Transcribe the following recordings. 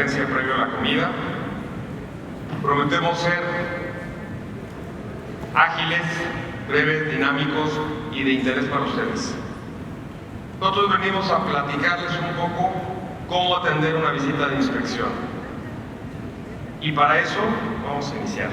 conferencia previo a la comida. Prometemos ser ágiles, breves, dinámicos y de interés para ustedes. Nosotros venimos a platicarles un poco cómo atender una visita de inspección. Y para eso vamos a iniciar.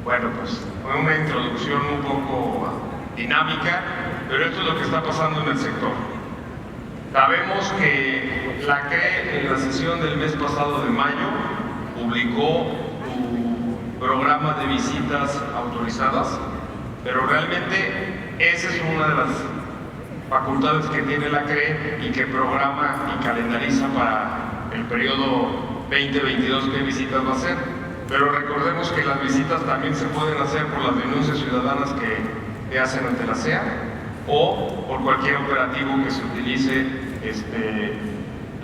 Bueno, pues fue una introducción un poco dinámica, pero esto es lo que está pasando en el sector. Sabemos que la CRE en la sesión del mes pasado de mayo publicó su programa de visitas autorizadas, pero realmente esa es una de las facultades que tiene la CRE y que programa y calendariza para el periodo 2022 qué visitas va a hacer. Pero recordemos que las visitas también se pueden hacer por las denuncias ciudadanas que hacen ante la CEA o por cualquier operativo que se utilice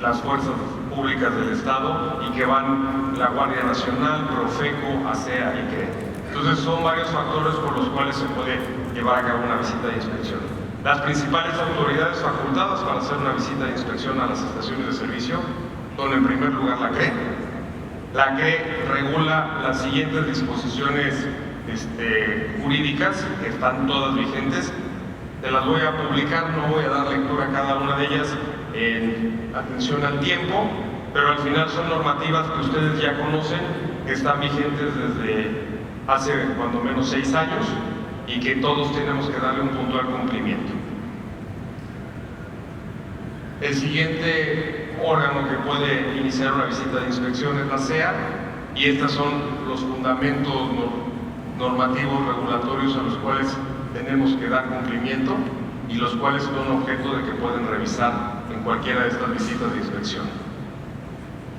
las fuerzas públicas del Estado y que van la Guardia Nacional, Profeco, ASEA y CRE. Entonces son varios factores por los cuales se puede llevar a cabo una visita de inspección. Las principales autoridades facultadas para hacer una visita de inspección a las estaciones de servicio son en primer lugar la CRE. La CRE regula las siguientes disposiciones jurídicas que están todas vigentes. Te las voy a publicar, no voy a dar lectura a cada una de ellas en atención al tiempo, pero al final son normativas que ustedes ya conocen, que están vigentes desde hace cuando menos 6 años y que todos tenemos que darle un puntual cumplimiento. El siguiente órgano que puede iniciar una visita de inspección es la CEA, y estos son los fundamentos normativos regulatorios a los cuales tenemos que dar cumplimiento y los cuales son objeto de que pueden revisar en cualquiera de estas visitas de inspección.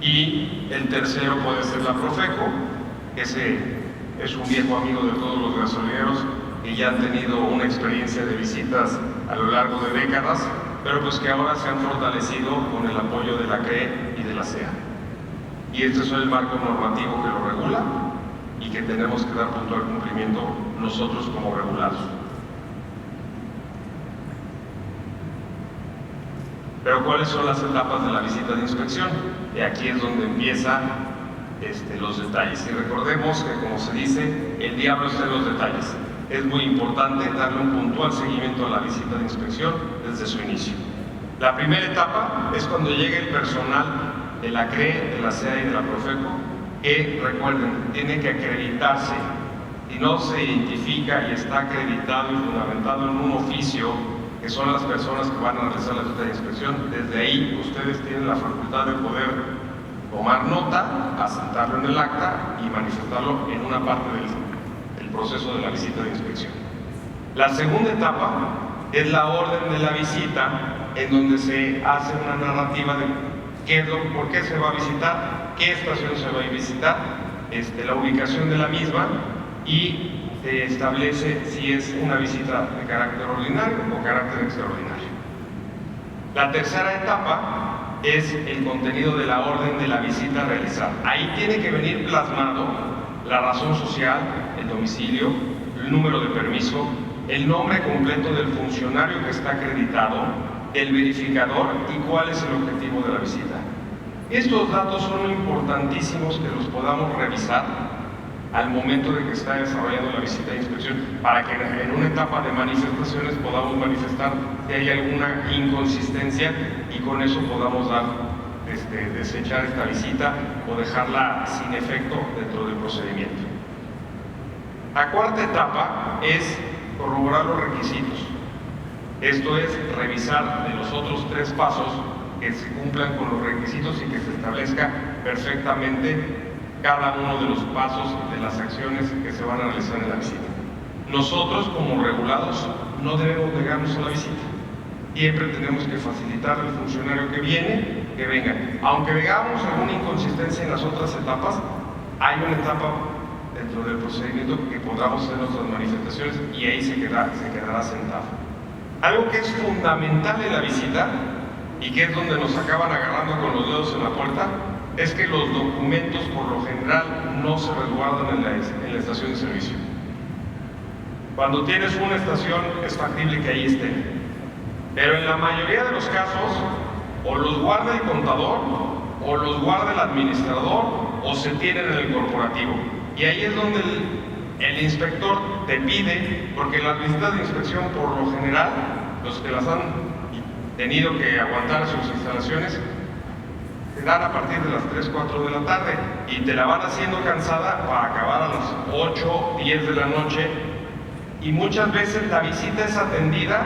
Y el tercero puede ser la Profeco, que es un viejo amigo de todos los gasolineros que ya han tenido una experiencia de visitas a lo largo de décadas, pero pues que ahora se han fortalecido con el apoyo de la CRE y de la CEA. Y este es el marco normativo que lo regula y que tenemos que dar puntual cumplimiento nosotros como regulados. Pero ¿cuáles son las etapas de la visita de inspección? Y aquí es donde empiezan los detalles. Y recordemos que, como se dice, el diablo está en los detalles. Es muy importante darle un puntual seguimiento a la visita de inspección desde su inicio. La primera etapa es cuando llegue el personal de la CRE, de la CEA y de la Profeco, que, recuerden, tiene que acreditarse. Si no se identifica y está acreditado y fundamentado en un oficio, que son las personas que van a realizar la visita de inspección, desde ahí ustedes tienen la facultad de poder tomar nota, asentarlo en el acta y manifestarlo en una parte del proceso de la visita de inspección. La segunda etapa es la orden de la visita, en donde se hace una narrativa de por qué se va a visitar, qué estación se va a visitar, la ubicación de la misma, y se establece si es una visita de carácter ordinario o carácter extraordinario. La tercera etapa es el contenido de la orden de la visita a realizar. Ahí tiene que venir plasmado la razón social, el domicilio, el número de permiso, el nombre completo del funcionario que está acreditado, el verificador y cuál es el objetivo de la visita. Estos datos son importantísimos que los podamos revisar al momento de que está desarrollando la visita de inspección, para que en una etapa de manifestaciones podamos manifestar si hay alguna inconsistencia y con eso podamos desechar esta visita o dejarla sin efecto dentro del procedimiento. La cuarta etapa es corroborar los requisitos. Esto es revisar de los otros 3 pasos que se cumplan con los requisitos y que se establezca perfectamente cada uno de los pasos de las acciones que se van a realizar en la visita. Nosotros, como regulados, no debemos negarnos a la visita. Siempre tenemos que facilitar al funcionario que viene, que venga. Aunque veamos alguna inconsistencia en las otras etapas, hay una etapa dentro del procedimiento que podamos hacer nuestras manifestaciones y ahí se quedará sentado. Algo que es fundamental en la visita y que es donde nos acaban agarrando con los dedos en la puerta, es que los documentos por lo general no se resguardan en la estación de servicio. Cuando tienes una estación es factible que ahí estén, pero en la mayoría de los casos o los guarda el contador o los guarda el administrador o se tienen en el corporativo. Y ahí es donde el inspector te pide, porque las visitas de inspección por lo general, los que las han tenido que aguantar sus instalaciones, te dan a partir de las 3, 4 de la tarde y te la van haciendo cansada para acabar a las 8, 10 de la noche, y muchas veces la visita es atendida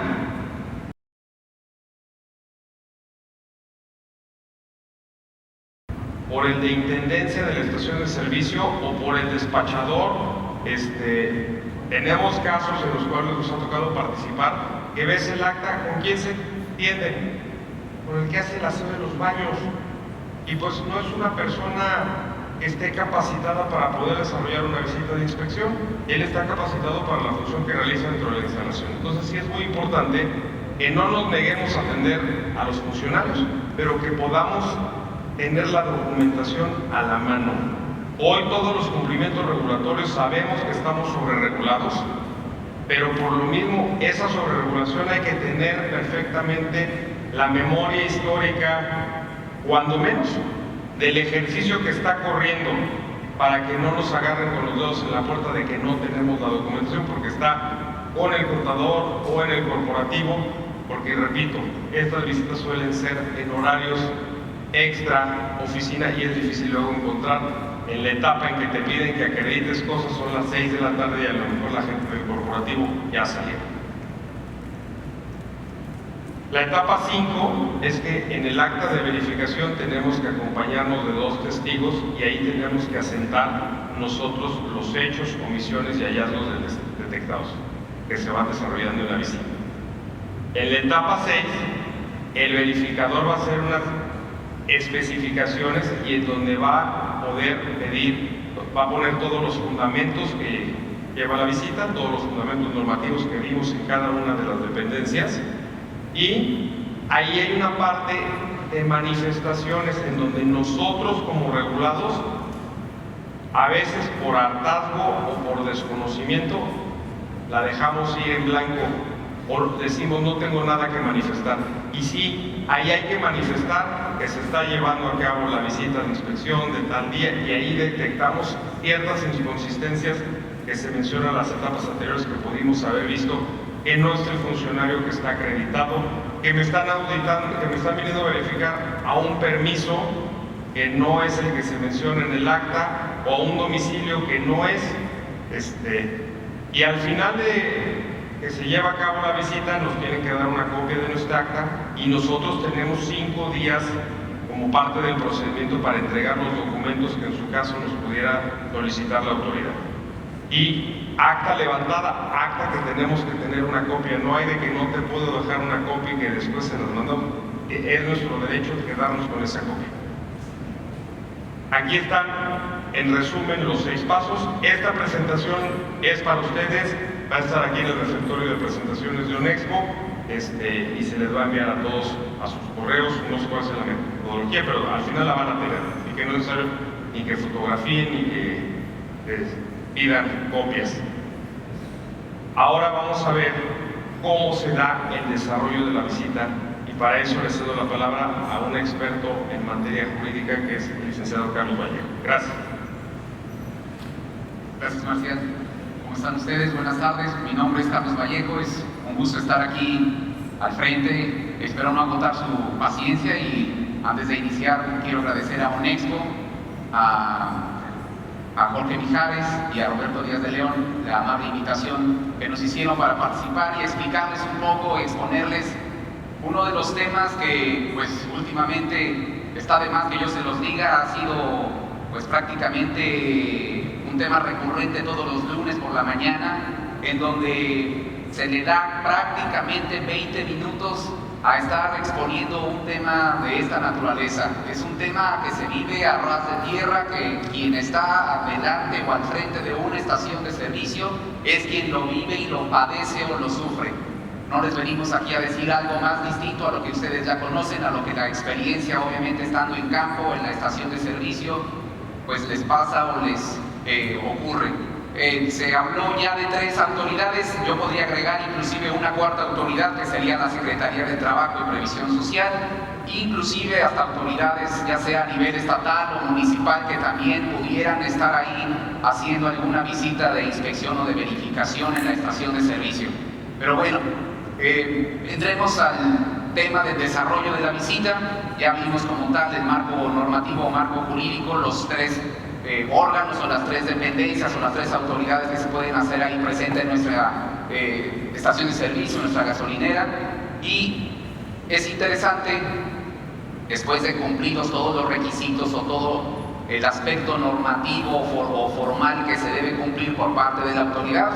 por el de intendencia de la estación de servicio o por el despachador. Tenemos casos en los cuales nos ha tocado participar, que ves el acta, ¿con quién se tiende? Con el que hace el aseo de los baños. Y pues no es una persona que esté capacitada para poder desarrollar una visita de inspección. Él está capacitado para la función que realiza dentro de la instalación. Entonces sí es muy importante que no nos neguemos a atender a los funcionarios, pero que podamos tener la documentación a la mano. Hoy todos los cumplimientos regulatorios sabemos que estamos sobreregulados, pero por lo mismo esa sobreregulación hay que tener perfectamente la memoria histórica, cuando menos, del ejercicio que está corriendo, para que no nos agarren con los dedos en la puerta de que no tenemos la documentación porque está con el contador o en el corporativo, porque repito, estas visitas suelen ser en horarios extra oficina y es difícil luego encontrar. En la etapa en que te piden que acredites cosas son las 6 de la tarde y a lo mejor la gente del corporativo ya salió. La etapa 5 es que en el acta de verificación tenemos que acompañarnos de 2 testigos y ahí tenemos que asentar nosotros los hechos, omisiones y hallazgos detectados que se van desarrollando en la visita. En la etapa 6, el verificador va a hacer unas especificaciones y en donde va a poder pedir, va a poner todos los fundamentos que lleva la visita, todos los fundamentos normativos que vimos en cada una de las dependencias, y ahí hay una parte de manifestaciones en donde nosotros como regulados, a veces por hartazgo o por desconocimiento, la dejamos ir en blanco o decimos no tengo nada que manifestar. Y sí, ahí hay que manifestar que se está llevando a cabo la visita de inspección de tal día y ahí detectamos ciertas inconsistencias que se mencionan en las etapas anteriores que pudimos haber visto, que no es el funcionario que está acreditado, que me están auditando, que me están viniendo a verificar a un permiso que no es el que se menciona en el acta o a un domicilio que no es, y al final de que se lleva a cabo la visita nos tienen que dar una copia de nuestra acta y nosotros tenemos 5 días como parte del procedimiento para entregar los documentos que en su caso nos pudiera solicitar la autoridad. Y acta levantada, acta que tenemos que tener una copia, no hay de que no te puedo dejar una copia y que después se nos mandó, es nuestro derecho quedarnos con esa copia. Aquí están en resumen los 6 pasos. Esta presentación es para ustedes, va a estar aquí en el receptorio de presentaciones de Onexpo, y se les va a enviar a todos a sus correos, no sé cuál es la metodología, pero al final la van a tener, y que no es necesario ni que fotografíen ni que pidan copias. Ahora vamos a ver cómo se da el desarrollo de la visita y para eso le cedo la palabra a un experto en materia jurídica que es el licenciado Carlos Vallejo. Gracias. Gracias, Marcial. ¿Cómo están ustedes? Buenas tardes. Mi nombre es Carlos Vallejo. Es un gusto estar aquí al frente. Espero no agotar su paciencia y antes de iniciar quiero agradecer a Onexpo, a Jorge Mijares y a Roberto Díaz de León la amable invitación que nos hicieron para participar y explicarles un poco, exponerles Uno de los temas que pues últimamente está de más que yo se los diga, ha sido pues prácticamente un tema recurrente todos los lunes por la mañana, en donde se le da prácticamente 20 minutos a estar exponiendo un tema de esta naturaleza. Es un tema que se vive a ras de tierra, que quien está adelante o al frente de una estación de servicio es quien lo vive y lo padece o lo sufre. No les venimos aquí a decir algo más distinto a lo que ustedes ya conocen, a lo que la experiencia, obviamente estando en campo, en la estación de servicio, pues les pasa o les ocurre. Se habló ya de 3 autoridades, yo podría agregar inclusive una 4ª autoridad que sería la Secretaría de Trabajo y Previsión Social, inclusive hasta autoridades ya sea a nivel estatal o municipal que también pudieran estar ahí haciendo alguna visita de inspección o de verificación en la estación de servicio. Pero bueno, entremos al tema del desarrollo de la visita. Ya vimos como tal el marco normativo o marco jurídico, los 3 órganos o las 3 dependencias o las 3 autoridades que se pueden hacer ahí presentes en nuestra estación de servicio, nuestra gasolinera. Y es interesante, después de cumplidos todos los requisitos o todo el aspecto normativo o formal que se debe cumplir por parte de la autoridad,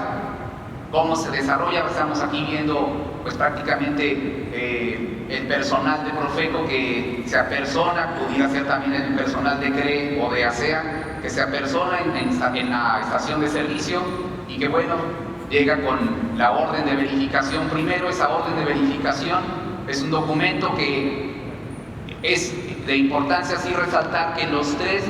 cómo se desarrolla. Estamos aquí viendo pues prácticamente el personal de Profeco que se apersona, pudiera ser también el personal de CRE o de ASEA, que se apersona en la estación de servicio y que bueno, llega con la orden de verificación primero. Esa orden de verificación es un documento que es de importancia así resaltar que los 3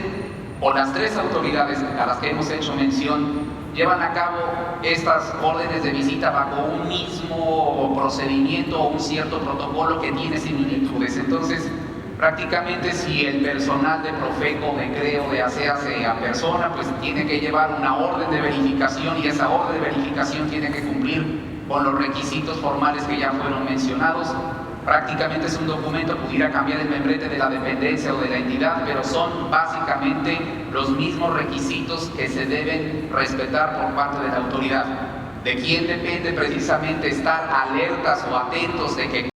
o las 3 autoridades a las que hemos hecho mención llevan a cabo estas órdenes de visita bajo un mismo procedimiento o un cierto protocolo que tiene similitudes. Entonces, prácticamente si el personal de Profeco, de CRE o de ASEA se apersona, pues tiene que llevar una orden de verificación y esa orden de verificación tiene que cumplir con los requisitos formales que ya fueron mencionados. Prácticamente es un documento, pudiera cambiar el membrete de la dependencia o de la entidad, pero son básicamente los mismos requisitos que se deben respetar por parte de la autoridad. ¿De quién depende precisamente estar alertas o atentos de que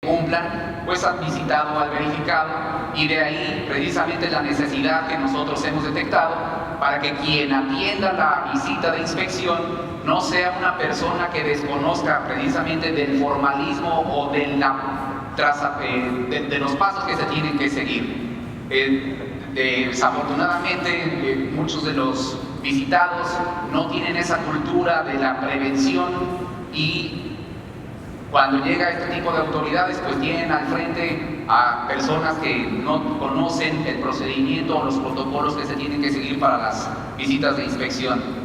cumplan? Pues han visitado al verificado, y de ahí precisamente la necesidad que nosotros hemos detectado para que quien atienda la visita de inspección no sea una persona que desconozca precisamente del formalismo o de los pasos que se tienen que seguir. Desafortunadamente, muchos de los visitados no tienen esa cultura de la prevención, y cuando llega este tipo de autoridades, pues tienen al frente a personas que no conocen el procedimiento o los protocolos que se tienen que seguir para las visitas de inspección.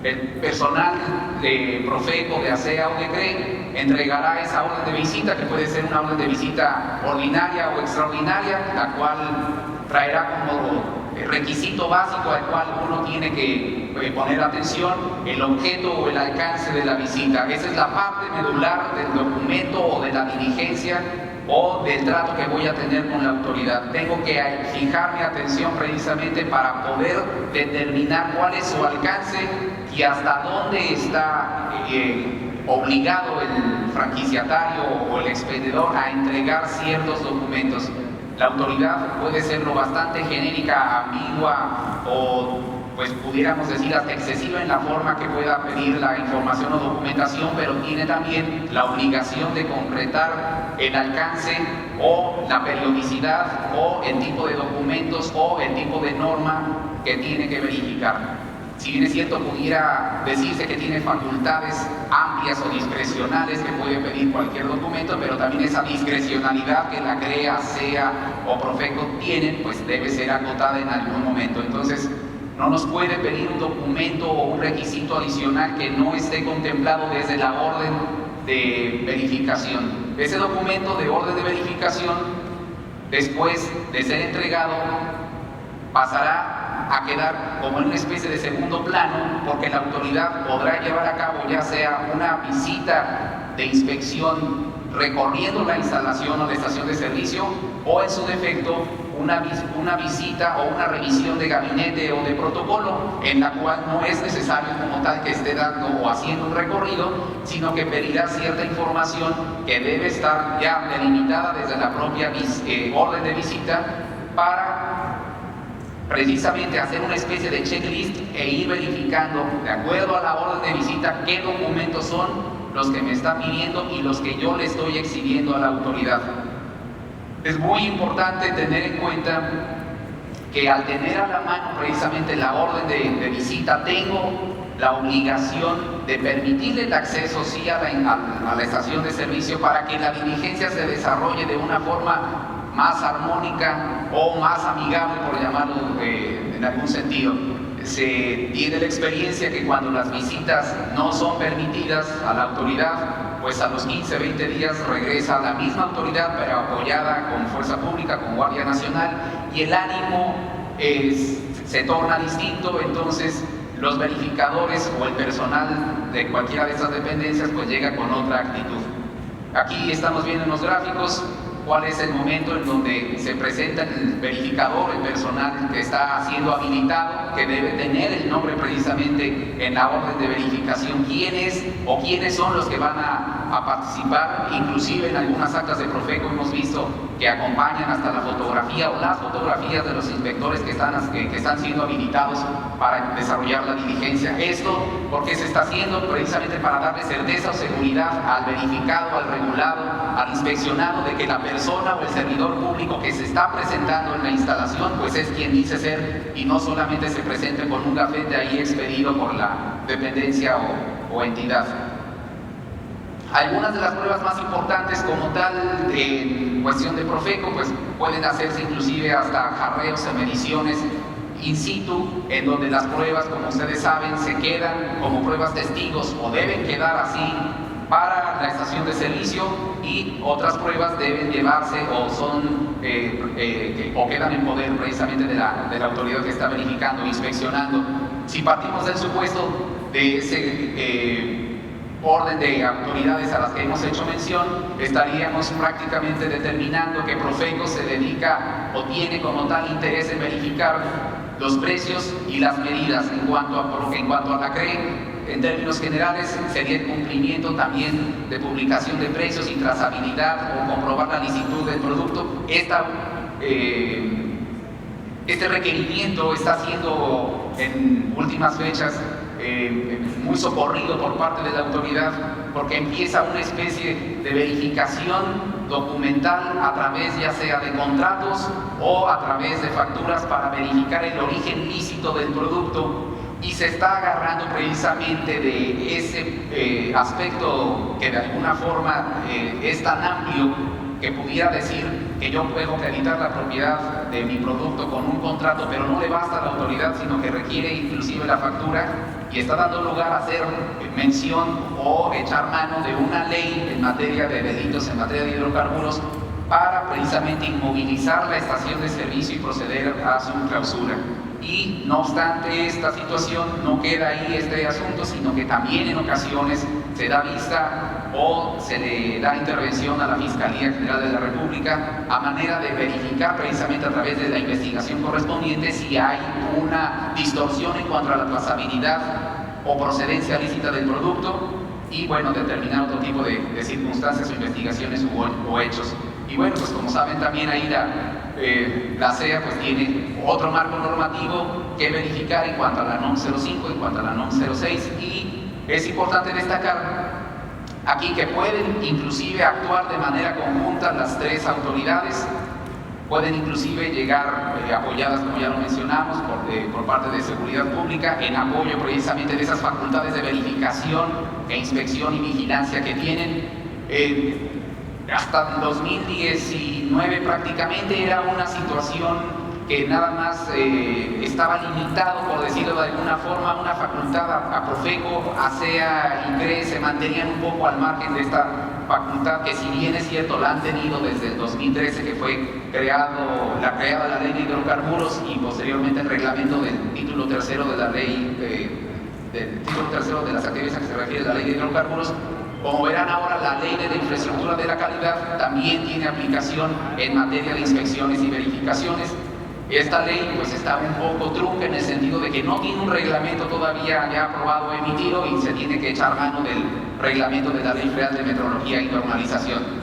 El personal de Profeco, de ASEA o de CRE entregará esa orden de visita, que puede ser una orden de visita ordinaria o extraordinaria, la cual traerá como requisito básico al cual uno tiene que poner atención el objeto o el alcance de la visita. Esa es la parte medular del documento o de la diligencia o del trato que voy a tener con la autoridad. Tengo que fijar mi atención precisamente para poder determinar cuál es su alcance y hasta dónde está obligado el franquiciatario o el expendedor a entregar ciertos documentos. La autoridad puede ser lo bastante genérica, ambigua o pues pudiéramos decir hasta excesiva en la forma que pueda pedir la información o documentación, pero tiene también la obligación de concretar el alcance o la periodicidad o el tipo de documentos o el tipo de norma que tiene que verificar. Si bien es cierto, pudiera decirse que tiene facultades amplias o discrecionales que puede pedir cualquier documento, pero también esa discrecionalidad que la CRE, ASEA o Profeco tienen, pues debe ser acotada en algún momento. Entonces, no nos puede pedir un documento o un requisito adicional que no esté contemplado desde la orden de verificación. Ese documento de orden de verificación, después de ser entregado, pasará a quedar como en una especie de segundo plano, porque la autoridad podrá llevar a cabo ya sea una visita de inspección recorriendo la instalación o la estación de servicio, o en su defecto una visita o una revisión de gabinete o de protocolo, en la cual no es necesario como tal que esté dando o haciendo un recorrido, sino que pedirá cierta información que debe estar ya delimitada desde la propia orden de visita, para precisamente hacer una especie de checklist e ir verificando, de acuerdo a la orden de visita, qué documentos son los que me están pidiendo y los que yo le estoy exhibiendo a la autoridad. Es muy importante tener en cuenta que al tener a la mano precisamente la orden de visita, tengo la obligación de permitirle el acceso sí a la estación de servicio, para que la diligencia se desarrolle de una forma más armónica o más amigable, por llamarlo en algún sentido. Se tiene la experiencia que cuando las visitas no son permitidas a la autoridad, pues a los 15, 20 días regresa la misma autoridad, pero apoyada con fuerza pública, con Guardia Nacional, y el ánimo se torna distinto. Entonces los verificadores o el personal de cualquiera de estas dependencias pues llega con otra actitud. Aquí estamos viendo en los gráficos cuál es el momento en donde se presenta el verificador, el personal que está siendo habilitado, que debe tener el nombre precisamente en la orden de verificación, quiénes son los que van a participar. Inclusive en algunas actas de Profeco hemos visto que acompañan hasta la fotografía o las fotografías de los inspectores que están siendo habilitados para desarrollar la diligencia. Esto, ¿por qué se está haciendo? Precisamente para darle certeza o seguridad al verificado, al regulado, al inspeccionado, de que la persona o el servidor público que se está presentando en la instalación pues es quien dice ser, y no solamente se presente con un gafete ahí expedido por la dependencia o entidad. Algunas de las pruebas más importantes como tal en cuestión de Profeco pues pueden hacerse inclusive hasta jarreos en mediciones in situ, en donde las pruebas, como ustedes saben, se quedan como pruebas testigos o deben quedar así para la estación de servicio, y otras pruebas deben llevarse o quedan en poder precisamente de la autoridad que está verificando, inspeccionando. Si partimos del supuesto de ese orden de autoridades a las que hemos hecho mención, estaríamos prácticamente determinando que Profeco se dedica o tiene como tal interés en verificar los precios y las medidas. En cuanto a la CRE, en términos generales, sería el cumplimiento también de publicación de precios y trazabilidad, o comprobar la licitud del producto. Este requerimiento está siendo en últimas fechas muy socorrido por parte de la autoridad, porque empieza una especie de verificación documental a través ya sea de contratos o a través de facturas, para verificar el origen lícito del producto, y se está agarrando precisamente de ese aspecto que de alguna forma es tan amplio que pudiera decir que yo puedo acreditar la propiedad de mi producto con un contrato, pero no le basta a la autoridad, sino que requiere inclusive la factura, y está dando lugar a hacer mención o echar mano de una ley en materia de delitos, en materia de hidrocarburos, para precisamente inmovilizar la estación de servicio y proceder a su clausura. Y no obstante esta situación, no queda ahí este asunto, sino que también en ocasiones se da vista o se le da intervención a la Fiscalía General de la República a manera de verificar precisamente a través de la investigación correspondiente si hay una distorsión en cuanto a la trazabilidad o procedencia lícita del producto, y bueno, determinar otro tipo de circunstancias o investigaciones o hechos. Y bueno, pues como saben también ahí la CEA pues tiene otro marco normativo que verificar en cuanto a la NOM 05, en cuanto a la NOM 06, y es importante destacar aquí que pueden inclusive actuar de manera conjunta las tres autoridades, pueden inclusive llegar apoyadas, como ya lo mencionamos, por parte de Seguridad Pública, en apoyo precisamente de esas facultades de verificación e inspección y vigilancia que tienen. Hasta 2019 prácticamente era una situación que nada más estaba limitado, por decirlo de alguna forma, una facultad a Profeco, a CEA y CRE se mantenían un poco al margen de esta facultad, que si bien es cierto la han tenido desde el 2013, que fue creada la ley de hidrocarburos, y posteriormente el reglamento del título tercero de la ley, del título tercero de las actividades a que se refiere la ley de hidrocarburos. Como verán ahora, la ley de la infraestructura de la calidad también tiene aplicación en materia de inspecciones y verificaciones. Esta ley pues está un poco trunca en el sentido de que no tiene un reglamento todavía ya aprobado o emitido y se tiene que echar mano del reglamento de la Ley Federal de Metrología y Normalización.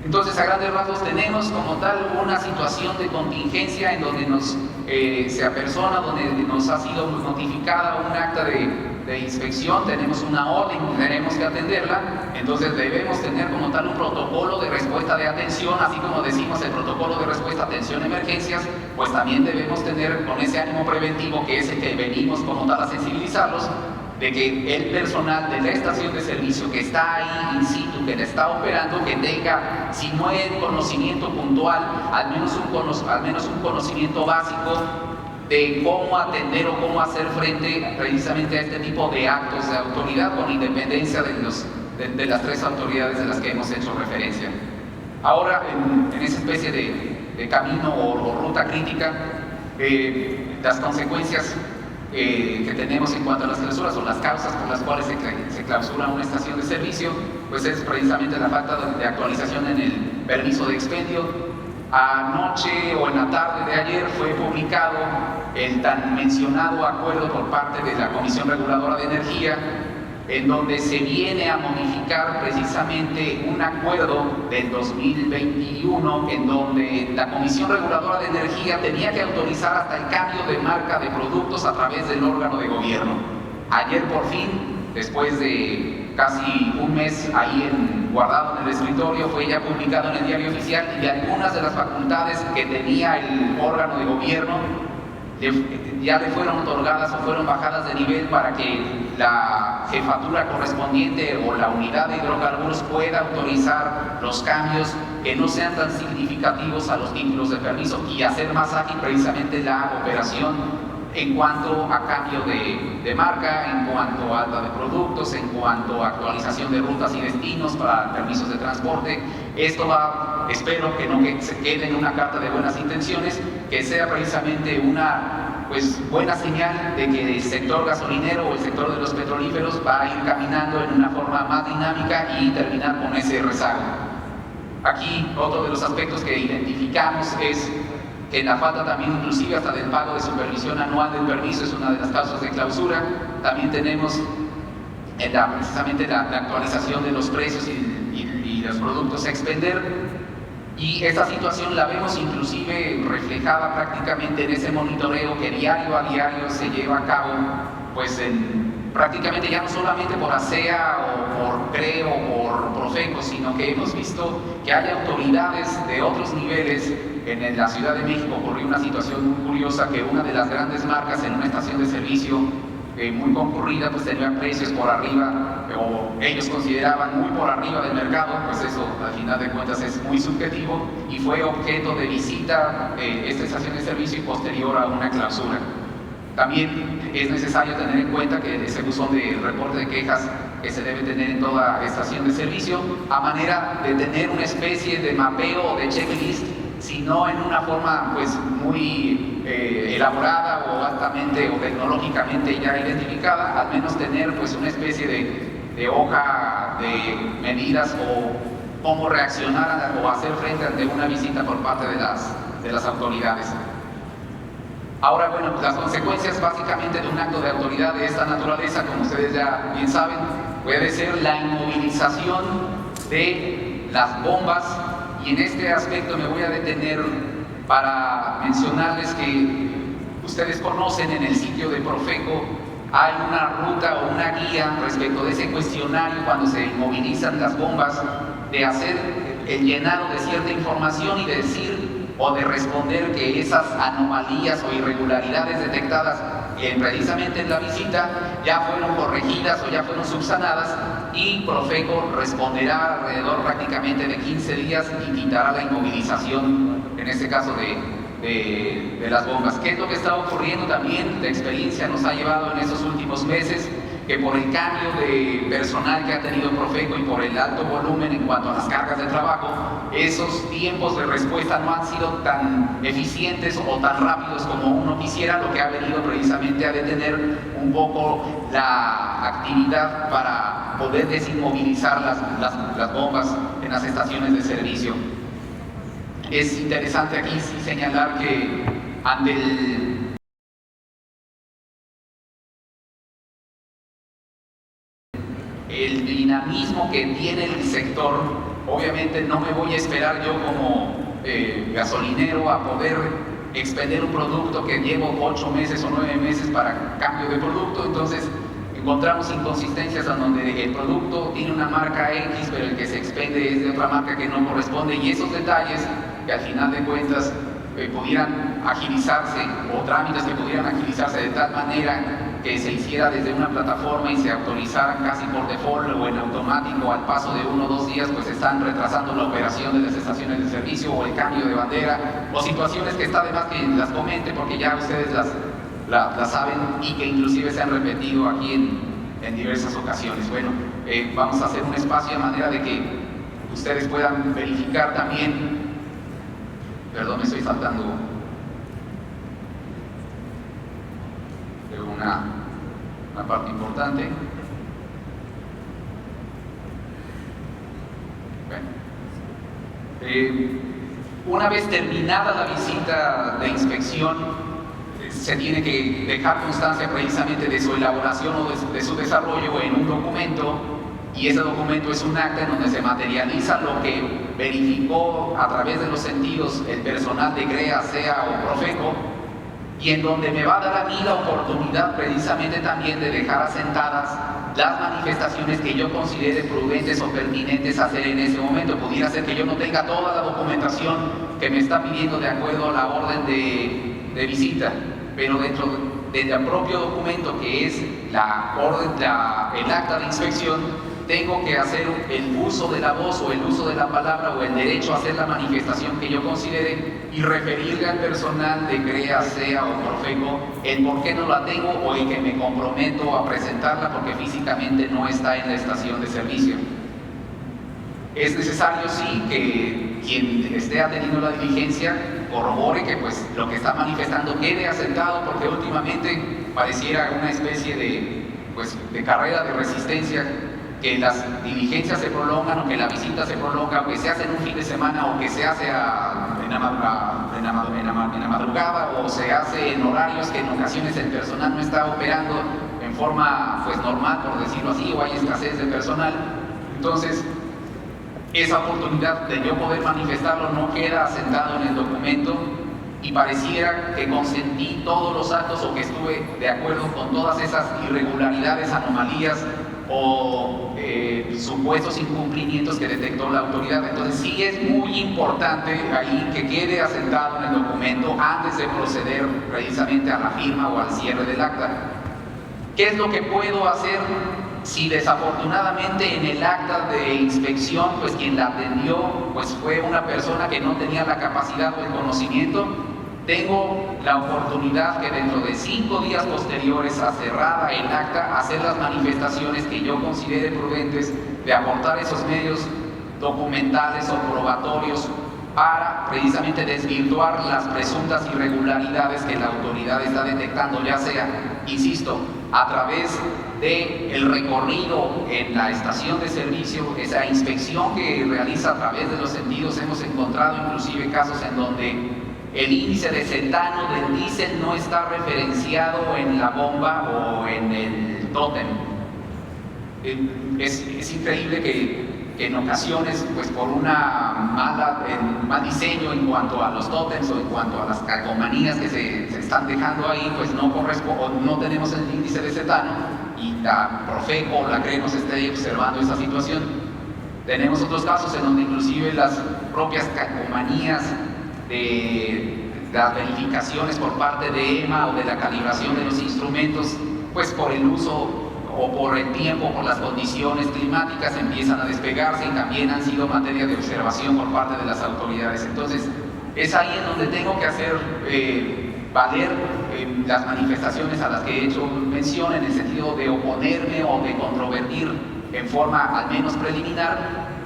Entonces, a grandes rasgos tenemos como tal una situación de contingencia en donde se apersona, donde nos ha sido notificada un acta de inspección, tenemos una orden, tenemos que atenderla, entonces debemos tener como tal un protocolo de respuesta de atención, así como decimos el protocolo de respuesta a atención a emergencias, pues también debemos tener con ese ánimo preventivo que es el que venimos como tal a sensibilizarlos, de que el personal de la estación de servicio que está ahí in situ, que la está operando, que tenga, si no es conocimiento puntual, al menos un conocimiento básico de cómo atender o cómo hacer frente precisamente a este tipo de actos de autoridad, con independencia de las tres autoridades de las que hemos hecho referencia. Ahora, en esa especie de camino o ruta crítica, las consecuencias que tenemos en cuanto a las clausuras o las causas por las cuales se clausura una estación de servicio, pues es precisamente la falta de actualización en el permiso de expendio. Anoche o en la tarde de ayer fue publicado el tan mencionado acuerdo por parte de la Comisión Reguladora de Energía, en donde se viene a modificar precisamente un acuerdo del 2021, en donde la Comisión Reguladora de Energía tenía que autorizar hasta el cambio de marca de productos a través del órgano de gobierno. Ayer por fin, después de casi un mes ahí guardado en el escritorio, fue ya publicado en el Diario Oficial, y algunas de las facultades que tenía el órgano de gobierno ya le fueron otorgadas o fueron bajadas de nivel para que la jefatura correspondiente o la unidad de hidrocarburos pueda autorizar los cambios que no sean tan significativos a los títulos de permiso y hacer más ágil precisamente la operación en cuanto a cambio de marca, en cuanto a alta de productos, en cuanto a actualización de rutas y destinos para permisos de transporte. Esto espero que no se quede en una carta de buenas intenciones, que sea precisamente una buena señal de que el sector gasolinero o el sector de los petrolíferos va a ir caminando en una forma más dinámica y terminar con ese rezago. Aquí otro de los aspectos que identificamos es que la falta también inclusive hasta del pago de supervisión anual del permiso es una de las causas de clausura. También tenemos precisamente la actualización de los precios y los productos a expender. Y esta situación la vemos inclusive reflejada prácticamente en ese monitoreo que diario a diario se lleva a cabo, pues prácticamente ya no solamente por ASEA o por CRE o por Profeco, sino que hemos visto que hay autoridades de otros niveles. En la Ciudad de México ocurrió una situación muy curiosa, que una de las grandes marcas en una estación de servicio muy concurrida, pues tenía precios por arriba, o ellos consideraban muy por arriba del mercado, pues eso al final de cuentas es muy subjetivo, y fue objeto de visita esta estación de servicio y posterior a una clausura. También es necesario tener en cuenta que ese buzón de reporte de quejas que se debe tener en toda estación de servicio, a manera de tener una especie de mapeo o de checklist, sino en una forma pues muy elaborada o altamente o tecnológicamente ya identificada, al menos tener pues una especie de hoja de medidas o cómo reaccionar o hacer frente ante una visita por parte de las autoridades. Ahora, bueno, las consecuencias básicamente de un acto de autoridad de esta naturaleza, como ustedes ya bien saben, puede ser la inmovilización de las bombas. Y en este aspecto me voy a detener para mencionarles que ustedes conocen en el sitio de Profeco, hay una ruta o una guía respecto de ese cuestionario cuando se inmovilizan las bombas, de hacer el llenado de cierta información y de decir o de responder que esas anomalías o irregularidades detectadas precisamente en la visita ya fueron corregidas o ya fueron subsanadas, y Profeco responderá alrededor prácticamente de 15 días y quitará la inmovilización, en este caso de las bombas. ¿Qué es lo que está ocurriendo también? La experiencia nos ha llevado en esos últimos meses que por el cambio de personal que ha tenido Profeco y por el alto volumen en cuanto a las cargas de trabajo, esos tiempos de respuesta no han sido tan eficientes o tan rápidos como uno quisiera, lo que ha venido precisamente a detener un poco la actividad para para poder desinmovilizar las bombas en las estaciones de servicio. Es interesante aquí sí señalar que ante el dinamismo que tiene el sector, obviamente no me voy a esperar yo como gasolinero a poder expender un producto que llevo 8 meses o 9 meses para cambio de producto. Entonces encontramos inconsistencias en donde el producto tiene una marca X, pero el que se expende es de otra marca que no corresponde, y esos detalles que al final de cuentas pudieran agilizarse, o trámites que pudieran agilizarse de tal manera que se hiciera desde una plataforma y se autorizaran casi por default o en automático al paso de 1 o 2 días, pues están retrasando la operación de las estaciones de servicio o el cambio de bandera, o situaciones que está de más que las comente porque ya ustedes las saben y que inclusive se han repetido aquí en diversas ocasiones. Bueno, vamos a hacer un espacio de manera de que ustedes puedan verificar también. Perdón, me estoy saltando de una parte importante. Bueno, una vez terminada la visita de inspección, se tiene que dejar constancia precisamente de su elaboración o de su desarrollo en un documento, y ese documento es un acta en donde se materializa lo que verificó a través de los sentidos el personal de GREA, SEA o Profeco, y en donde me va a dar a mí la oportunidad precisamente también de dejar asentadas las manifestaciones que yo considere prudentes o pertinentes hacer en ese momento. Pudiera ser que yo no tenga toda la documentación que me está pidiendo de acuerdo a la orden de visita, pero dentro del propio documento que es el acta de inspección, tengo que hacer el uso de la voz o el uso de la palabra o el derecho a hacer la manifestación que yo considere y referirle al personal de GREA, SEA o Profeco el por qué no la tengo o el que me comprometo a presentarla porque físicamente no está en la estación de servicio. Es necesario, sí, que quien esté atendiendo la diligencia corrobore que pues lo que está manifestando quede asentado, porque últimamente pareciera una especie de carrera de resistencia, que las diligencias se prolongan o que la visita se prolonga, o que se hace en un fin de semana o que se hace en la madrugada o se hace en horarios que en ocasiones el personal no está operando en forma pues normal, por decirlo así, o hay escasez de personal. Entonces esa oportunidad de yo poder manifestarlo no queda asentado en el documento, y pareciera que consentí todos los actos o que estuve de acuerdo con todas esas irregularidades, anomalías o supuestos incumplimientos que detectó la autoridad. Entonces sí es muy importante ahí que quede asentado en el documento antes de proceder precisamente a la firma o al cierre del acta. ¿Qué es lo que puedo hacer si desafortunadamente en el acta de inspección pues quien la atendió pues fue una persona que no tenía la capacidad o el conocimiento? Tengo la oportunidad que dentro de 5 días posteriores a cerrada el acta, hacer las manifestaciones que yo considere prudentes, de aportar esos medios documentales o probatorios para precisamente desvirtuar las presuntas irregularidades que la autoridad está detectando, ya sea, insisto, a través del recorrido en la estación de servicio, esa inspección que realiza a través de los sentidos. Hemos encontrado inclusive casos en donde el índice de cetano del diésel no está referenciado en la bomba o en el tótem. Es increíble que en ocasiones, pues por un mal diseño en cuanto a los tótems o en cuanto a las calcomanías que se están dejando ahí, pues no tenemos el índice de cetano, y la Profeco o la GRE nos esté observando esa situación. Tenemos otros casos en donde inclusive las propias calcomanías de las verificaciones por parte de EMA o de la calibración de los instrumentos, pues por el uso o por el tiempo, por las condiciones climáticas, empiezan a despegarse y también han sido materia de observación por parte de las autoridades. Entonces es ahí en donde tengo que hacer valer las manifestaciones a las que he hecho mención, en el sentido de oponerme o de controvertir en forma al menos preliminar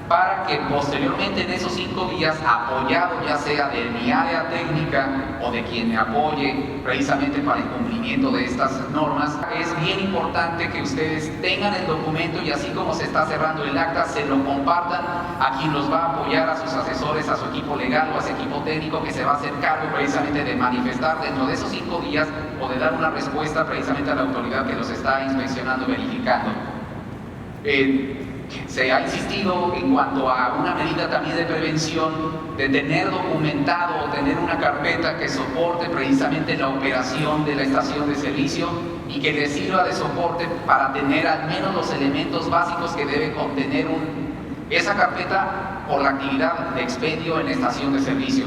para que posteriormente en esos 5 días, apoyado ya sea de mi área técnica o de quien me apoye precisamente para el cumplimiento de estas normas, es bien importante que ustedes tengan el documento y así como se está cerrando el acta, se lo compartan a quien los va a apoyar, a sus asesores, a su equipo legal o a su equipo técnico que se va a hacer cargo precisamente de manifestar dentro de esos 5 días o de dar una respuesta precisamente a la autoridad que los está inspeccionando, verificando. Se ha insistido en cuanto a una medida también de prevención, de tener documentado o tener una carpeta que soporte precisamente la operación de la estación de servicio y que le sirva de soporte para tener al menos los elementos básicos que debe contener esa carpeta por la actividad de expendio en la estación de servicio.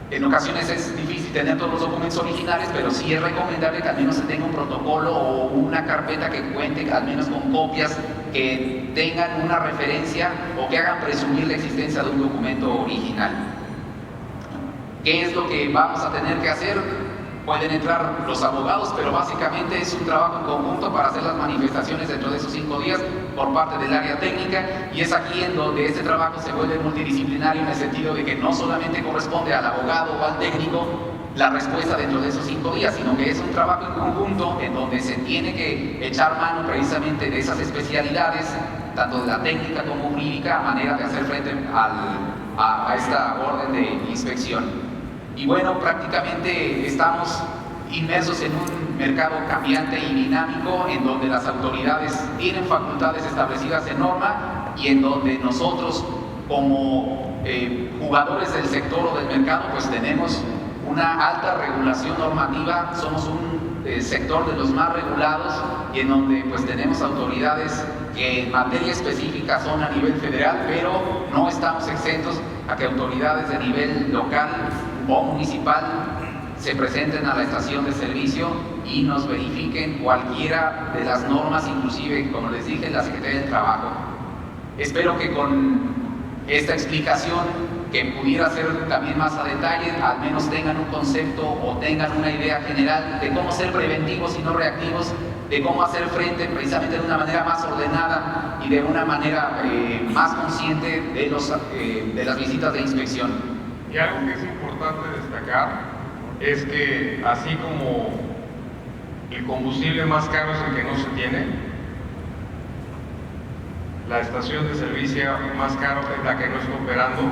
En ocasiones es difícil tener todos los documentos originales, pero sí es recomendable que al menos se tenga un protocolo o una carpeta que cuente al menos con copias que tengan una referencia o que hagan presumir la existencia de un documento original. ¿Qué es lo que vamos a tener que hacer? Pueden entrar los abogados, pero básicamente es un trabajo en conjunto para hacer las manifestaciones dentro de esos 5 días por parte del área técnica, y es aquí en donde este trabajo se vuelve multidisciplinario en el sentido de que no solamente corresponde al abogado o al técnico la respuesta dentro de esos 5 días, sino que es un trabajo en conjunto en donde se tiene que echar mano precisamente de esas especialidades, tanto de la técnica como jurídica, a manera de hacer frente a esta orden de inspección. Y bueno, prácticamente estamos inmersos en un mercado cambiante y dinámico en donde las autoridades tienen facultades establecidas en norma y en donde nosotros como jugadores del sector o del mercado pues tenemos una alta regulación normativa, somos un sector de los más regulados y en donde pues tenemos autoridades que en materia específica son a nivel federal, pero no estamos exentos a que autoridades de nivel local o municipal se presenten a la estación de servicio y nos verifiquen cualquiera de las normas, inclusive, como les dije, la Secretaría del Trabajo. Espero que con esta explicación, que pudiera ser también más a detalle, al menos tengan un concepto o tengan una idea general de cómo ser preventivos y no reactivos, de cómo hacer frente precisamente de una manera más ordenada y de una manera más consciente de las visitas de inspección. Y algo que es importante destacar es que así como el combustible más caro es el que no se tiene, la estación de servicio más caro es la que no está operando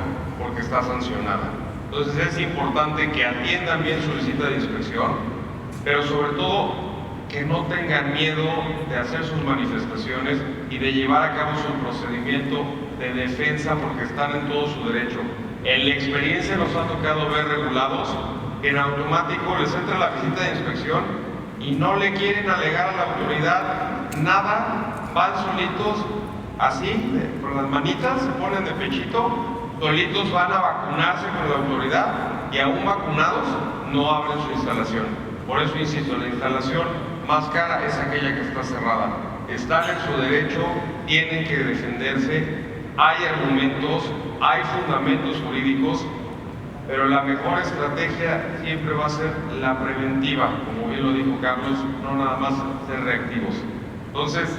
porque está sancionada. Entonces es importante que atiendan bien su visita de inspección, pero sobre todo que no tengan miedo de hacer sus manifestaciones y de llevar a cabo su procedimiento de defensa porque están en todo su derecho. En la experiencia nos ha tocado ver regulados que en automático les entra la visita de inspección y no le quieren alegar a la autoridad nada, van solitos así, con las manitas, se ponen de pechito, solitos van a vacunarse con la autoridad y aún vacunados no abren su instalación. Por eso insisto, la instalación más cara es aquella que está cerrada. Están en su derecho, tienen que defenderse, hay argumentos, hay fundamentos jurídicos, pero la mejor estrategia siempre va a ser la preventiva, como bien lo dijo Carlos, no nada más ser reactivos. Entonces,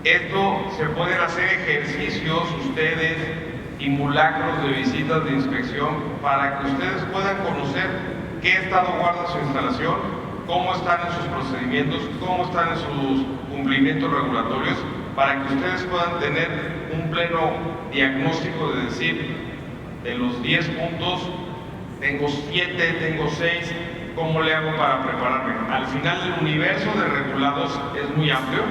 esto se pueden hacer ejercicios ustedes, simulacros de visitas de inspección, para que ustedes puedan conocer qué estado guarda su instalación, cómo están en sus procedimientos, cómo están en sus cumplimientos regulatorios, para que ustedes puedan tener un pleno diagnóstico de decir, de los 10 puntos, tengo 7, tengo 6, ¿cómo le hago para prepararme? Al final el universo de regulados es muy amplio.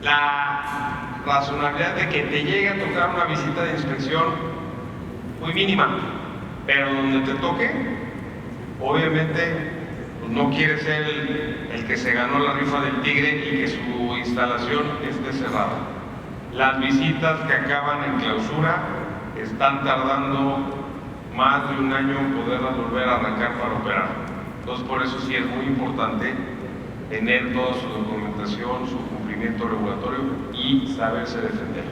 La razonabilidad de que te llegue a tocar una visita de inspección muy mínima, pero donde te toque, obviamente pues no quiere ser el que se ganó la rifa del tigre y que su instalación esté cerrada. Las visitas que acaban en clausura están tardando más de un año en poderlas volver a arrancar para operar. Entonces por eso sí es muy importante tener toda su documentación, su cumplimiento regulatorio y saberse defender.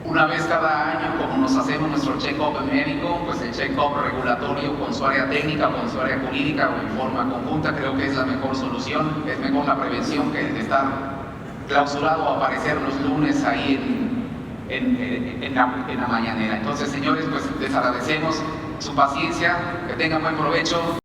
Una vez cada año, como nos hacemos nuestro check-up médico, pues el check-up regulatorio con su área técnica, con su área jurídica o en forma conjunta, creo que es la mejor solución. Es mejor la prevención que el de estar clausurado a aparecer los lunes ahí en la mañanera. Entonces, señores, pues les agradecemos su paciencia, que tengan buen provecho.